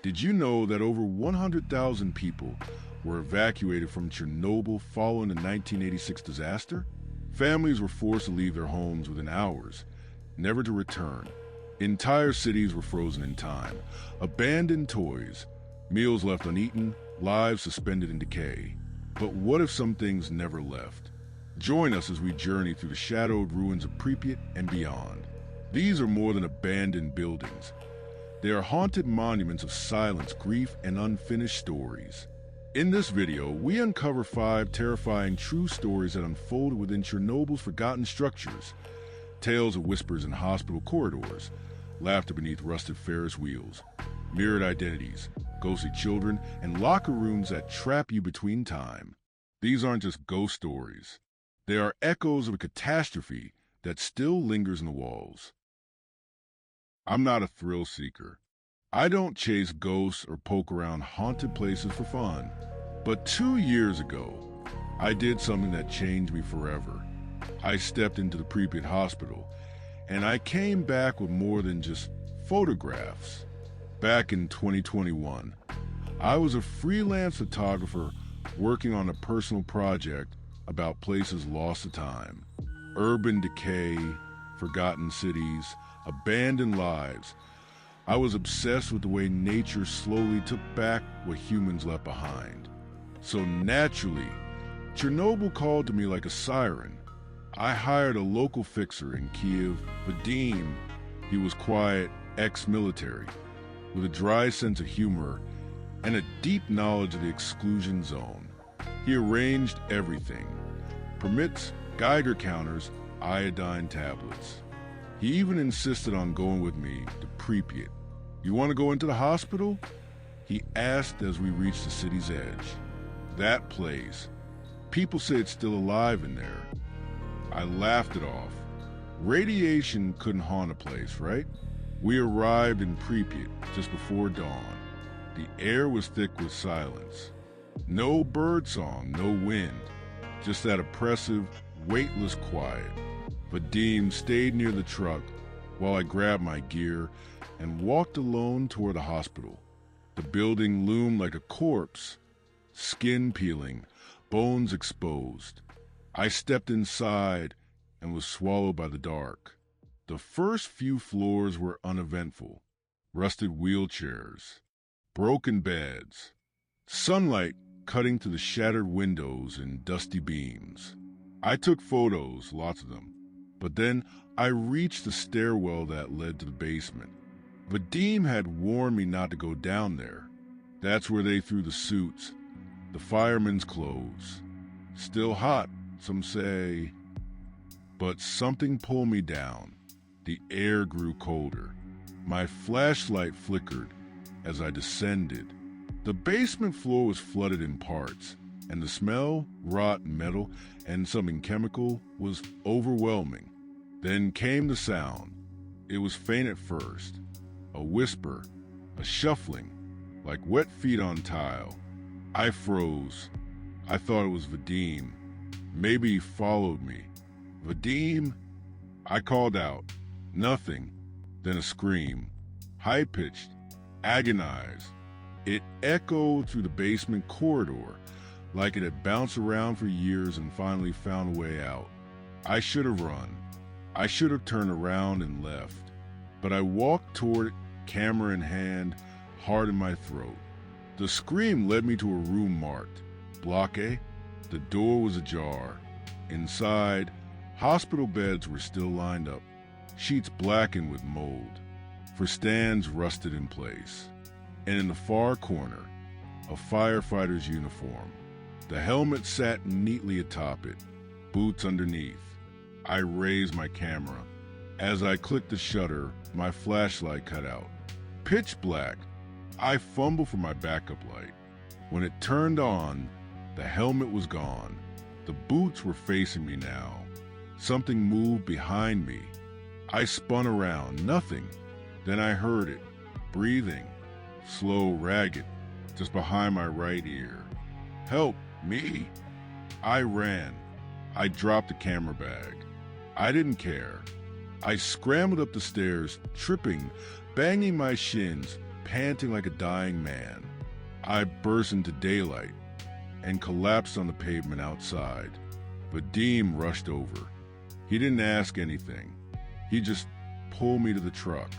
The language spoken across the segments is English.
Did you know that over 100,000 people were evacuated from Chernobyl following the 1986 disaster? Families were forced to leave their homes within hours, never to return. Entire cities were frozen in time, abandoned toys, meals left uneaten, lives suspended in decay. But what if some things never left? Join us as we journey through the shadowed ruins of Pripyat and beyond. These are more than abandoned buildings. They are haunted monuments of silence, grief, and unfinished stories. In this video, we uncover 5 terrifying true stories that unfolded within Chernobyl's forgotten structures. Tales of whispers in hospital corridors, laughter beneath rusted Ferris wheels, mirrored identities, ghostly children, and locker rooms that trap you between time. These aren't just ghost stories. They are echoes of a catastrophe that still lingers in the walls. I'm not a thrill seeker. I don't chase ghosts or poke around haunted places for fun. But 2 years ago, I did something that changed me forever. I stepped into the Pripyat hospital, and I came back with more than just photographs. Back in 2021, I was a freelance photographer working on a personal project about places lost to time. Urban decay, forgotten cities, abandoned lives. I was obsessed with the way nature slowly took back what humans left behind. So naturally, Chernobyl called to me like a siren. I hired a local fixer in Kiev, Vadim. He was quiet, ex-military, with a dry sense of humor and a deep knowledge of the Exclusion Zone. He arranged everything: permits, Geiger counters, iodine tablets. He even insisted on going with me to Pripyat. "You want to go into the hospital?" he asked as we reached the city's edge. That place. People say it's still alive in there. I laughed it off. Radiation couldn't haunt a place, right? We arrived in Pripyat just before dawn. The air was thick with silence. No birdsong, no wind. Just that oppressive, weightless quiet. Vadim stayed near the truck while I grabbed my gear and walked alone toward the hospital. The building loomed like a corpse, skin peeling, bones exposed. I stepped inside and was swallowed by the dark. The first few floors were uneventful. Rusted wheelchairs, broken beds, sunlight cutting through the shattered windows and dusty beams. I took photos, lots of them. But then I reached the stairwell that led to the basement. Vadim had warned me not to go down there. That's where they threw the suits, the firemen's clothes. Still hot, some say. But something pulled me down. The air grew colder. My flashlight flickered as I descended. The basement floor was flooded in parts, and the smell, rot metal, and something chemical, was overwhelming. Then came the sound. It was faint at first. A whisper, a shuffling, like wet feet on tile. I froze. I thought it was Vadim. Maybe he followed me. "Vadim?" I called out. Nothing. Then a scream. High-pitched, agonized. It echoed through the basement corridor, like it had bounced around for years and finally found a way out. I should have run. I should have turned around and left. But I walked toward it, camera in hand, heart in my throat. The scream led me to a room marked Block A. The door was ajar. Inside, hospital beds were still lined up, sheets blackened with mold, for stands rusted in place. And in the far corner, a firefighter's uniform. The helmet sat neatly atop it, boots underneath. I raised my camera. As I clicked the shutter, my flashlight cut out. Pitch black. I fumbled for my backup light. When it turned on, the helmet was gone. The boots were facing me now. Something moved behind me. I spun around. Nothing. Then I heard it. Breathing. Slow, ragged, just behind my right ear. "Help me!" I ran. I dropped the camera bag. I didn't care. I scrambled up the stairs, tripping, banging my shins, panting like a dying man. I burst into daylight and collapsed on the pavement outside. Vadim rushed over. He didn't ask anything. He just pulled me to the truck.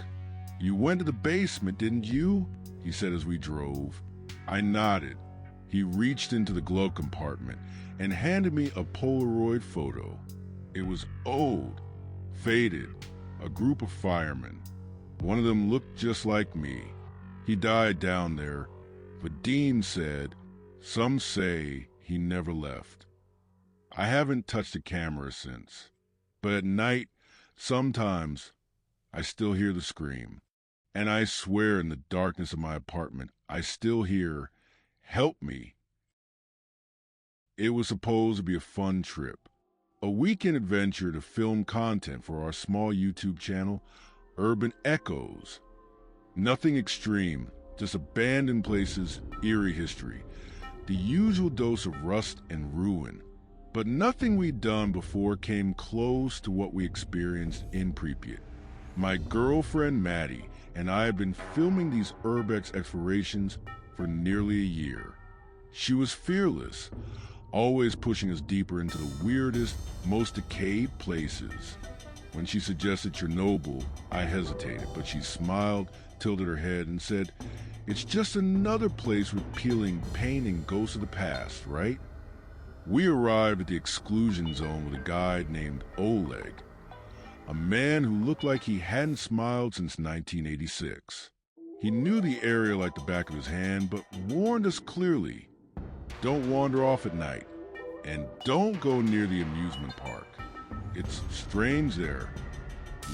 "You went to the basement, didn't you?" he said as we drove. I nodded. He reached into the glove compartment and handed me a Polaroid photo. It was old, faded, a group of firemen. One of them looked just like me. He died down there. Vadim said, "Some say he never left." I haven't touched a camera since, but at night, sometimes, I still hear the scream. And I swear in the darkness of my apartment, I still hear, "Help me." It was supposed to be a fun trip, a weekend adventure to film content for our small YouTube channel, Urban Echoes. Nothing extreme, just abandoned places, eerie history, the usual dose of rust and ruin. But nothing we'd done before came close to what we experienced in Pripyat. My girlfriend Maddie and I had been filming these urbex explorations for nearly a year. She was fearless, always pushing us deeper into the weirdest, most decayed places. When she suggested Chernobyl, I hesitated, but she smiled, tilted her head, and said, "It's just another place with peeling paint and ghosts of the past, right?" We arrived at the Exclusion Zone with a guide named Oleg, a man who looked like he hadn't smiled since 1986. He knew the area like the back of his hand, but warned us clearly, "Don't wander off at night, and don't go near the amusement park. It's strange there."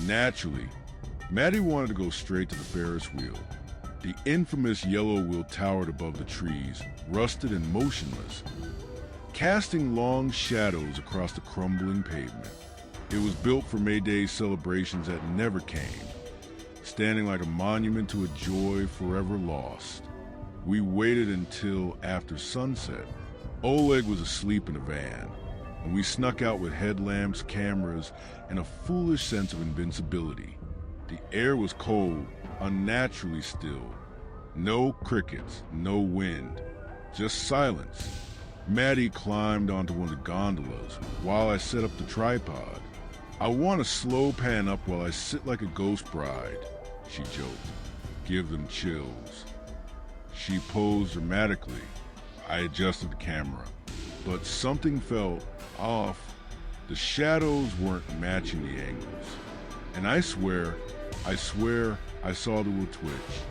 Naturally, Maddie wanted to go straight to the Ferris wheel. The infamous yellow wheel towered above the trees, rusted and motionless, casting long shadows across the crumbling pavement. It was built for May Day celebrations that never came, standing like a monument to a joy forever lost. We waited until after sunset. Oleg was asleep in a van, and we snuck out with headlamps, cameras, and a foolish sense of invincibility. The air was cold, unnaturally still. No crickets, no wind, just silence. Maddie climbed onto one of the gondolas while I set up the tripod. "I want a slow pan up while I sit like a ghost bride," she joked. "Give them chills." She posed dramatically. I adjusted the camera, but something felt off. The shadows weren't matching the angles. And I swear I saw the wheel twitch.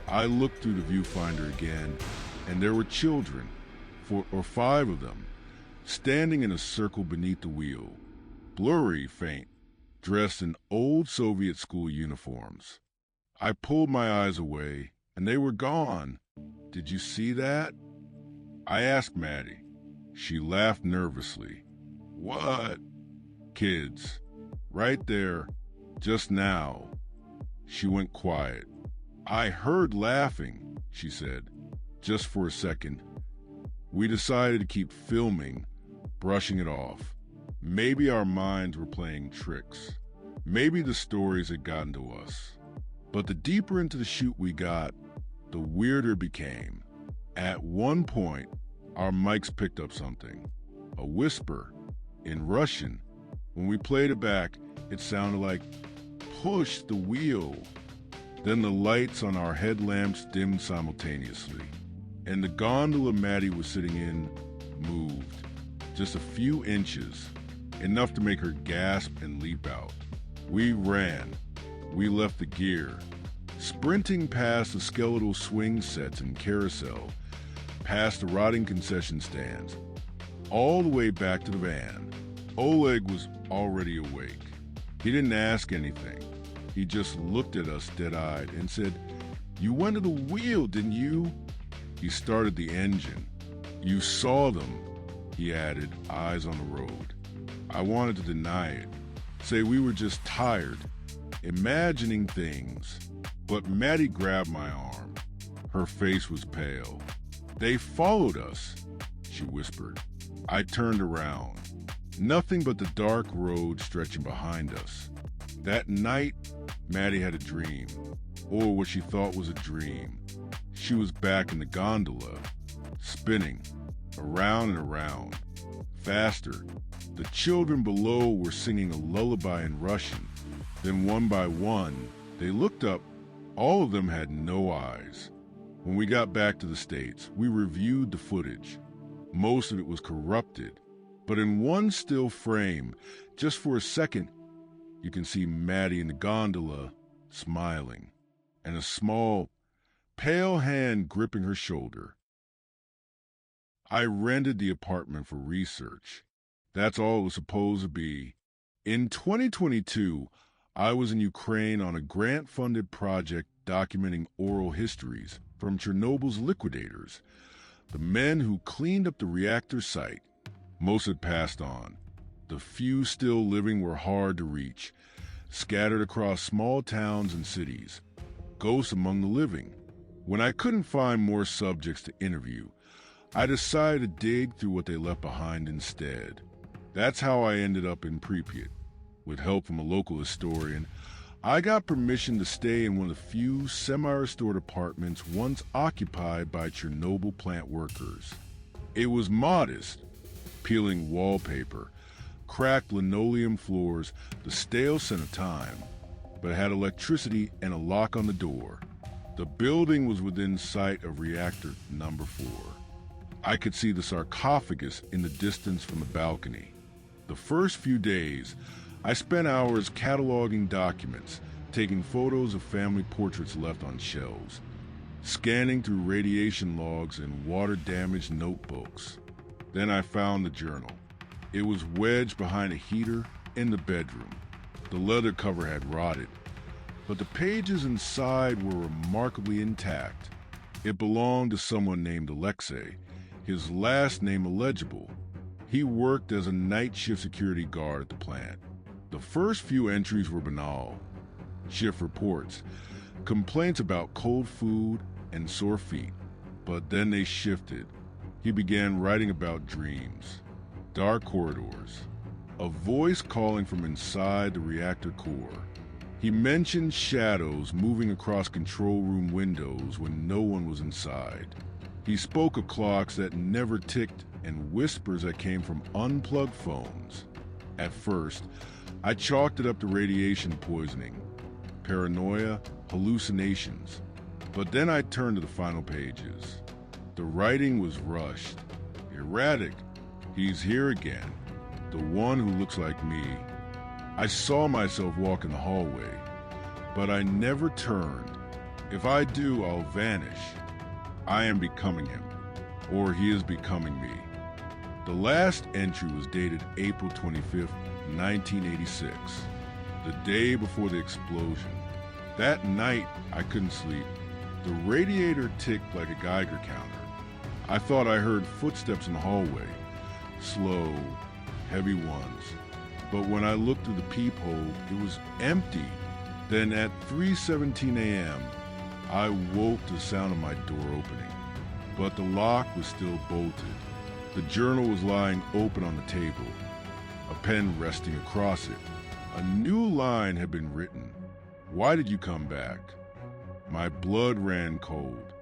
I looked through the viewfinder again, and there were children, 4 or 5 of them, standing in a circle beneath the wheel, blurry, faint, dressed in old Soviet school uniforms. I pulled my eyes away, and they were gone. "Did you see that?" I asked Maddie. She laughed nervously. "What?" "Kids. Right there. Just now." She went quiet. "I heard laughing," she said, "just for a second." We decided to keep filming, brushing it off. Maybe our minds were playing tricks. Maybe the stories had gotten to us. But the deeper into the shoot we got, the weirder it became. At one point, our mics picked up something. A whisper, in Russian. When we played it back, it sounded like, "Push the wheel." Then the lights on our headlamps dimmed simultaneously, and the gondola Maddie was sitting in moved. Just a few inches, enough to make her gasp and leap out. We ran. We left the gear, sprinting past the skeletal swing sets and carousel, past the rotting concession stands, all the way back to the van. Oleg was already awake. He didn't ask anything. He just looked at us dead-eyed and said, "You went to the wheel, didn't you?" He started the engine. "You saw them," he added, eyes on the road. I wanted to deny it, say we were just tired, imagining things. But Maddie grabbed my arm. Her face was pale. "They followed us," she whispered. I turned around. Nothing but the dark road stretching behind us. That night, Maddie had a dream. or what she thought was a dream. She was back in the gondola, spinning, around and around, faster. The children below were singing a lullaby in Russian. Then one by one, they looked up. All of them had no eyes. When we got back to the States, we reviewed the footage. Most of it was corrupted, but in one still frame, just for a second, you can see Maddie in the gondola smiling, and a small, pale hand gripping her shoulder. I rented the apartment for research. That's all it was supposed to be. In 2022, I was in Ukraine on a grant-funded project documenting oral histories from Chernobyl's liquidators, the men who cleaned up the reactor site. Most had passed on. The few still living were hard to reach, scattered across small towns and cities, ghosts among the living. When I couldn't find more subjects to interview, I decided to dig through what they left behind instead. That's how I ended up in Pripyat. With help from a local historian, I got permission to stay in one of the few semi-restored apartments once occupied by Chernobyl plant workers. It was modest, peeling wallpaper, cracked linoleum floors, the stale scent of time, but it had electricity and a lock on the door. The building was within sight of Reactor number 4. I could see the sarcophagus in the distance from the balcony. The first few days, I spent hours cataloging documents, taking photos of family portraits left on shelves, scanning through radiation logs and water-damaged notebooks. Then I found the journal. It was wedged behind a heater in the bedroom. The leather cover had rotted, but the pages inside were remarkably intact. It belonged to someone named Alexei, his last name illegible. He worked as a night shift security guard at the plant. The first few entries were banal. Shift reports, complaints about cold food and sore feet. But then they shifted. He began writing about dreams, dark corridors, a voice calling from inside the reactor core. He mentioned shadows moving across control room windows when no one was inside. He spoke of clocks that never ticked and whispers that came from unplugged phones. At first, I chalked it up to radiation poisoning, paranoia, hallucinations. But then I turned to the final pages. The writing was rushed, erratic. He's here again, the one who looks like me. I saw myself walk in the hallway, but I never turned. If I do, I'll vanish. I am becoming him, or he is becoming me. The last entry was dated April 25th, 1986, the day before the explosion. That night, I couldn't sleep. The radiator ticked like a Geiger counter. I thought I heard footsteps in the hallway, slow, heavy ones. But when I looked through the peephole, it was empty. Then at 3:17 a.m., I woke to the sound of my door opening. But the lock was still bolted. The journal was lying open on the table, a pen resting across it. A new line had been written. Why did you come back? My blood ran cold.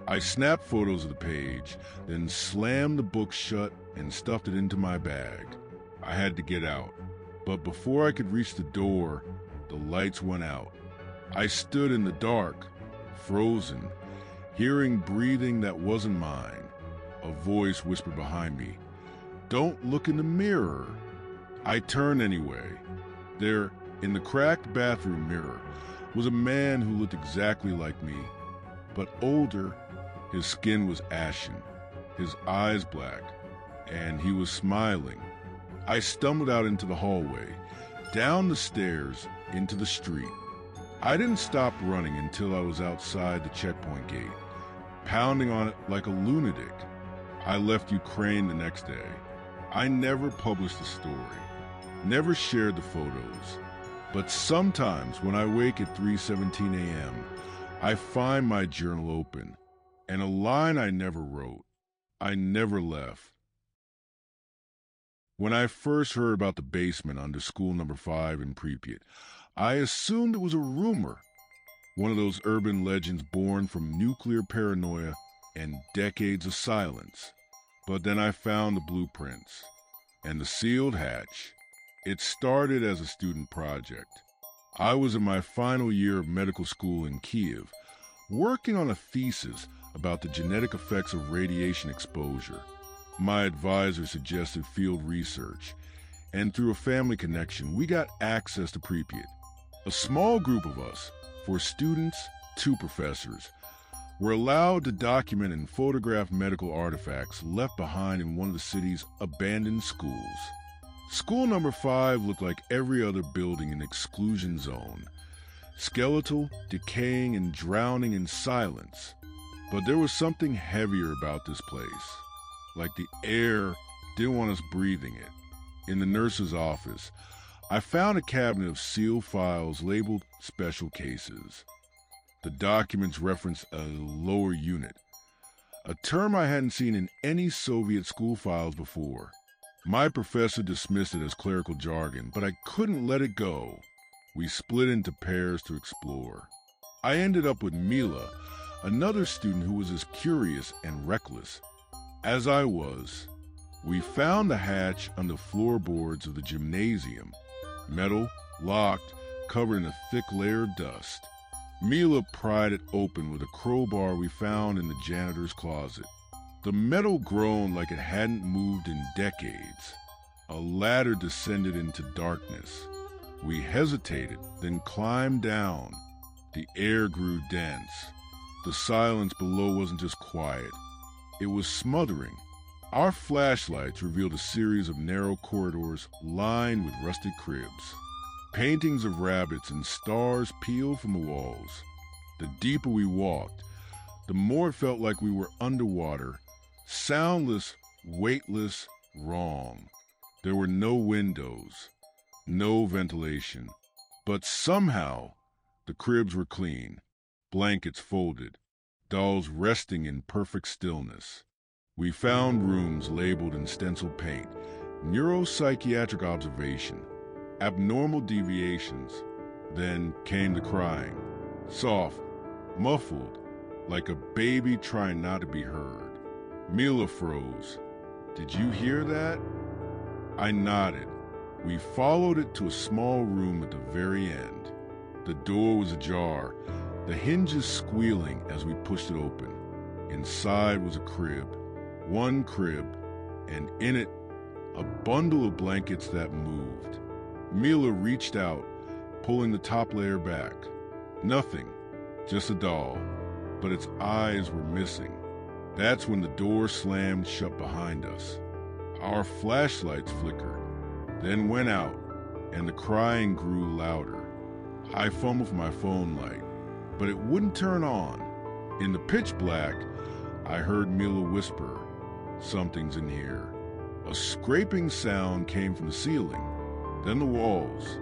I snapped photos of the page, then slammed the book shut and stuffed it into my bag. I had to get out. But before I could reach the door, the lights went out. I stood in the dark, frozen, hearing breathing that wasn't mine. A voice whispered behind me, "Don't look in the mirror." I turned anyway. There, in the cracked bathroom mirror, was a man who looked exactly like me, but older. His skin was ashen, his eyes black, and he was smiling. I stumbled out into the hallway, down the stairs, into the street. I didn't stop running until I was outside the checkpoint gate, pounding on it like a lunatic. I left Ukraine the next day. I never published the story, never shared the photos. But sometimes when I wake at 3:17 a.m., I find my journal open, and a line I never wrote. I never left. When I first heard about the basement under school number 5 in Pripyat, I assumed it was a rumor. One of those urban legends born from nuclear paranoia and decades of silence. But then I found the blueprints and the sealed hatch. It started as a student project. I was in my final year of medical school in Kiev, working on a thesis about the genetic effects of radiation exposure. My advisor suggested field research, and through a family connection, we got access to Pripyat. A small group of us, 4 students, 2 professors, were allowed to document and photograph medical artifacts left behind in one of the city's abandoned schools. School number 5 looked like every other building in Exclusion Zone, skeletal, decaying, and drowning in silence. But there was something heavier about this place, like the air didn't want us breathing it. In the nurse's office, I found a cabinet of sealed files labeled special cases. The documents referenced a lower unit, a term I hadn't seen in any Soviet school files before. My professor dismissed it as clerical jargon, but I couldn't let it go. We split into pairs to explore. I ended up with Mila, another student who was as curious and reckless as I was. We found the hatch on the floorboards of the gymnasium, metal, locked, covered in a thick layer of dust. Mila pried it open with a crowbar we found in the janitor's closet. The metal groaned like it hadn't moved in decades. A ladder descended into darkness. We hesitated, then climbed down. The air grew dense. The silence below wasn't just quiet. It was smothering. Our flashlights revealed a series of narrow corridors lined with rusted cribs. Paintings of rabbits and stars peeled from the walls. The deeper we walked, the more it felt like we were underwater, soundless, weightless, wrong. There were no windows, no ventilation, but somehow the cribs were clean, blankets folded, dolls resting in perfect stillness. We found rooms labeled in stenciled paint, neuropsychiatric observation, abnormal deviations. Then came the crying, soft, muffled, like a baby trying not to be heard. Mila froze. "Did you hear that?" I nodded. We followed it to a small room at the very end. The door was ajar, the hinges squealing as we pushed it open. Inside was a crib, one crib, and in it, a bundle of blankets that moved. Mila reached out, pulling the top layer back. Nothing, just a doll, but its eyes were missing. That's when the door slammed shut behind us. Our flashlights flickered, then went out, and the crying grew louder. I fumbled for my phone light, but it wouldn't turn on. In the pitch black, I heard Mila whisper, "Something's in here." A scraping sound came from the ceiling, then the walls,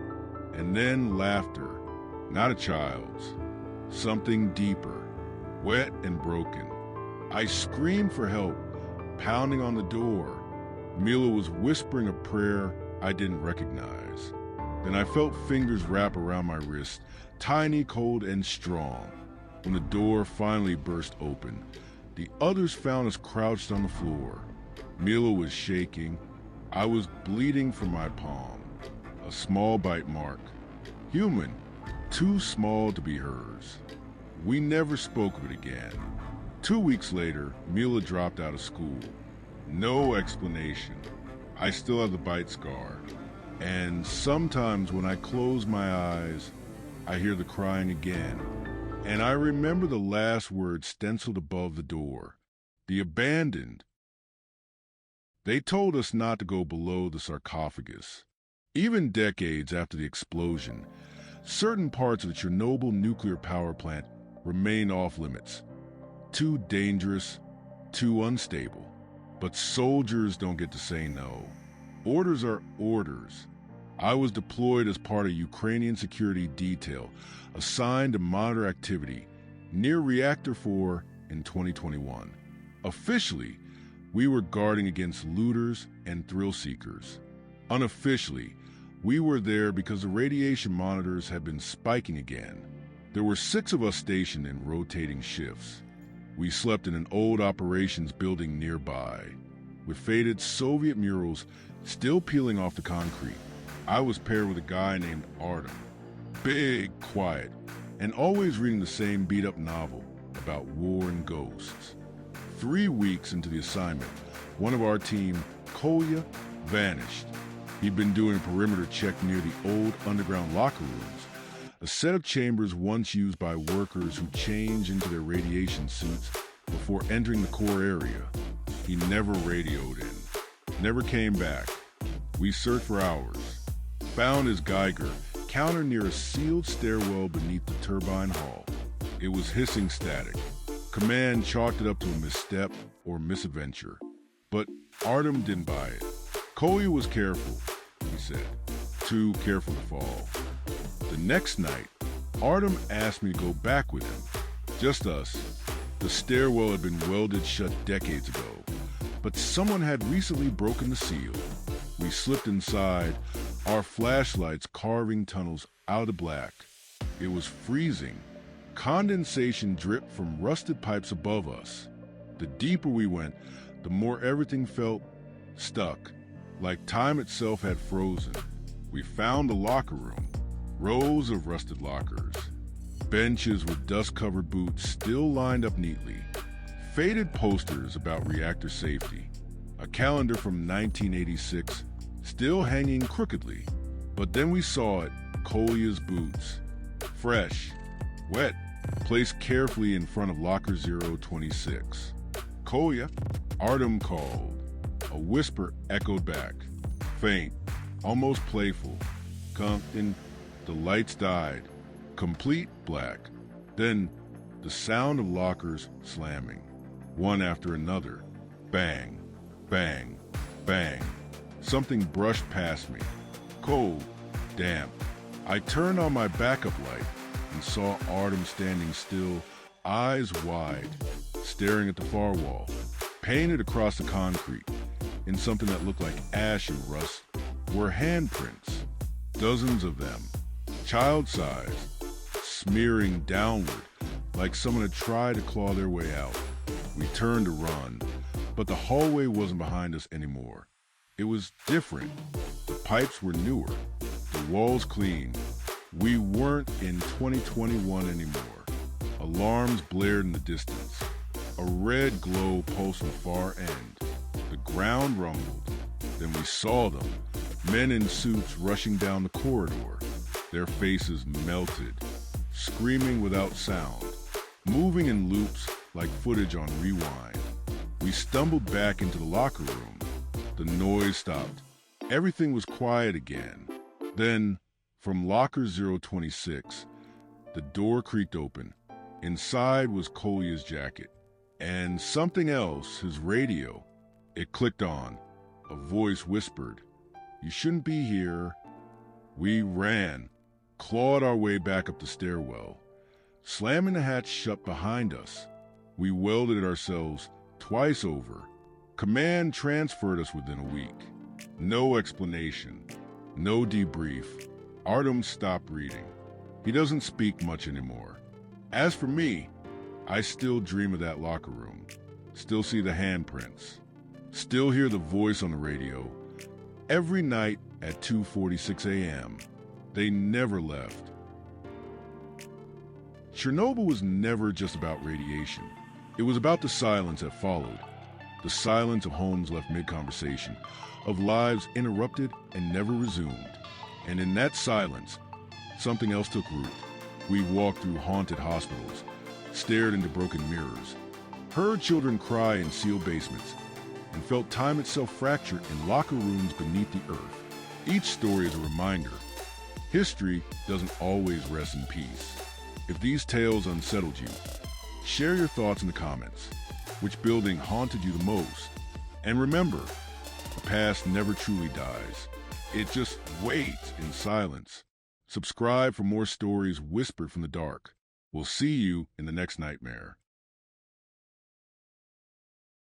and then laughter, not a child's. Something deeper, wet and broken. I screamed for help, pounding on the door. Mila was whispering a prayer I didn't recognize. Then I felt fingers wrap around my wrist, tiny, cold, and strong. When the door finally burst open, the others found us crouched on the floor. Mila was shaking. I was bleeding from my palm. A small bite mark. Human, too small to be hers. We never spoke of it again. 2 weeks later, Mila dropped out of school. No explanation. I still have the bite scar. And sometimes when I close my eyes, I hear the crying again. And I remember the last word stenciled above the door. The abandoned. They told us not to go below the sarcophagus. Even decades after the explosion, certain parts of the Chernobyl nuclear power plant remain off limits. Too dangerous, too unstable. But soldiers don't get to say no. Orders are orders. I was deployed as part of Ukrainian security detail, assigned to monitor activity near Reactor 4 in 2021. Officially, we were guarding against looters and thrill seekers. Unofficially, we were there because the radiation monitors had been spiking again. There were 6 of us stationed in rotating shifts. We slept in an old operations building nearby, with faded Soviet murals still peeling off the concrete. I was paired with a guy named Artem, big, quiet, and always reading the same beat-up novel about war and ghosts. 3 weeks into the assignment, one of our team, Kolya, vanished. He'd been doing a perimeter check near the old underground locker rooms, a set of chambers once used by workers who change into their radiation suits before entering the core area. He never radioed in, never came back. We searched for hours, found his Geiger counter near a sealed stairwell beneath the turbine hall. It was hissing static. Command chalked it up to a misstep or misadventure. But Artem didn't buy it. Kolya was careful, he said. Too careful to fall. The next night, Artem asked me to go back with him. Just us. The stairwell had been welded shut decades ago, but someone had recently broken the seal. We slipped inside, our flashlights carving tunnels out of black. It was freezing. Condensation dripped from rusted pipes above us. The deeper we went, the more everything felt stuck, like time itself had frozen. We found the locker room, rows of rusted lockers, benches with dust-covered boots still lined up neatly, faded posters about reactor safety, a calendar from 1986 still hanging crookedly. But then we saw it, Kolya's boots, fresh, wet, placed carefully in front of locker 026. Kolya, Artem called. A whisper echoed back, faint, almost playful. Then the lights died, complete black. Then the sound of lockers slamming, one after another. Bang, bang, bang. Something brushed past me, cold, damp. I turned on my backup light and saw Artem standing still, eyes wide, staring at the far wall. Painted across the concrete, in something that looked like ash and rust, were handprints, dozens of them, child-sized, smearing downward like someone had tried to claw their way out. We turned to run, but the hallway wasn't behind us anymore. It was different. The pipes were newer, the walls clean. We weren't in 2021 anymore. Alarms blared in the distance. A red glow pulsed from the far end. The ground rumbled. Then we saw them, men in suits rushing down the corridor. Their faces melted, screaming without sound, moving in loops like footage on rewind. We stumbled back into the locker room. The noise stopped. Everything was quiet again. Then, from locker 026, the door creaked open. Inside was Kolya's jacket. And something else, his radio. It clicked on. A voice whispered, "You shouldn't be here." We ran, clawed our way back up the stairwell, slamming the hatch shut behind us. We welded it ourselves twice over. Command transferred us within a week. No explanation, no debrief. Artem stopped reading. He doesn't speak much anymore. As for me, I still dream of that locker room, still see the handprints, still hear the voice on the radio. Every night at 2:46 a.m., they never left. Chernobyl was never just about radiation. It was about the silence that followed, the silence of homes left mid-conversation, of lives interrupted and never resumed. And in that silence, something else took root. We walked through haunted hospitals, stared into broken mirrors, heard children cry in sealed basements, and felt time itself fracture in locker rooms beneath the earth. Each story is a reminder. History doesn't always rest in peace. If these tales unsettled you, share your thoughts in the comments. Which building haunted you the most? And remember, the past never truly dies. It just waits in silence. Subscribe for more stories whispered from the dark. We'll see you in the next nightmare.